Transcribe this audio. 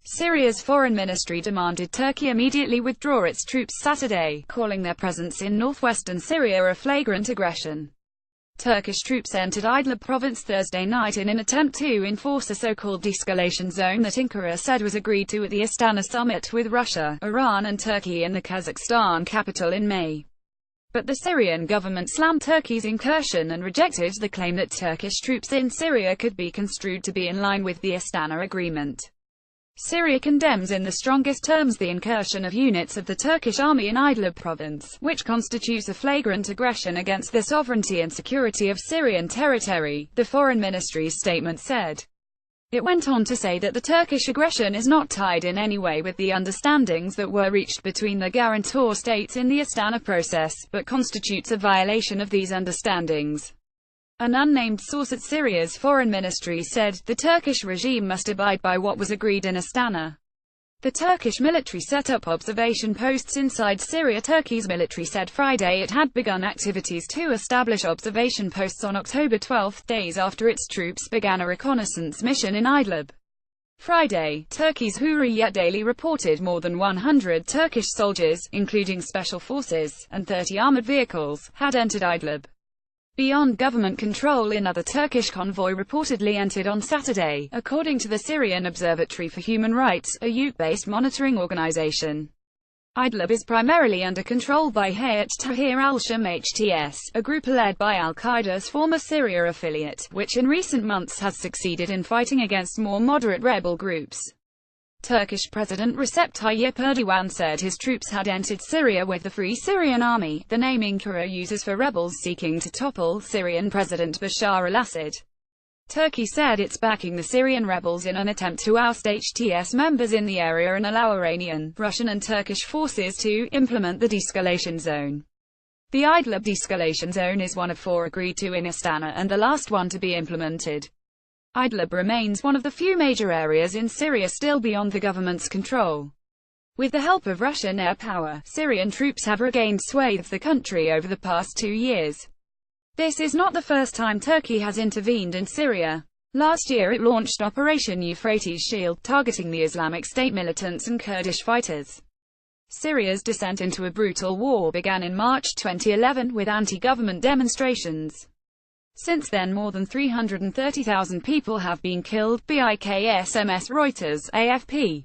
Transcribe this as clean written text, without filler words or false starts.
Syria's foreign ministry demanded Turkey immediately withdraw its troops Saturday, calling their presence in northwestern Syria a flagrant aggression. Turkish troops entered Idlib province Thursday night in an attempt to enforce a so-called de-escalation zone that Ankara said was agreed to at the Astana summit with Russia, Iran and Turkey in the Kazakhstan capital in May. But the Syrian government slammed Turkey's incursion and rejected the claim that Turkish troops in Syria could be construed to be in line with the Astana agreement. Syria condemns in the strongest terms the incursion of units of the Turkish army in Idlib province, which constitutes a flagrant aggression against the sovereignty and security of Syrian territory, the Foreign Ministry's statement said. It went on to say that the Turkish aggression is not tied in any way with the understandings that were reached between the guarantor states in the Astana process, but constitutes a violation of these understandings. An unnamed source at Syria's foreign ministry said, the Turkish regime must abide by what was agreed in Astana. The Turkish military set up observation posts inside Syria. Turkey's military said Friday it had begun activities to establish observation posts on October 12, days after its troops began a reconnaissance mission in Idlib. Friday, Turkey's Hurriyet Daily reported more than 100 Turkish soldiers, including special forces, and 30 armored vehicles, had entered Idlib. Beyond government control, another Turkish convoy reportedly entered on Saturday, according to the Syrian Observatory for Human Rights, a UK-based monitoring organization. Idlib is primarily under control by Hayat Tahrir al-Sham HTS, a group led by al-Qaeda's former Syria affiliate, which in recent months has succeeded in fighting against more moderate rebel groups. Turkish President Recep Tayyip Erdogan said his troops had entered Syria with the Free Syrian Army, the name Ankara uses for rebels seeking to topple Syrian President Bashar al-Assad. Turkey said it's backing the Syrian rebels in an attempt to oust HTS members in the area and allow Iranian, Russian and Turkish forces to implement the de-escalation zone. The Idlib de-escalation zone is one of 4 agreed to in Astana and the last one to be implemented. Idlib remains one of the few major areas in Syria still beyond the government's control. With the help of Russian air power, Syrian troops have regained sway of the country over the past 2 years. This is not the first time Turkey has intervened in Syria. Last year it launched Operation Euphrates Shield, targeting the Islamic State militants and Kurdish fighters. Syria's descent into a brutal war began in March 2011 with anti-government demonstrations. Since then more than 330,000 people have been killed, BIKSMS Reuters, AFP.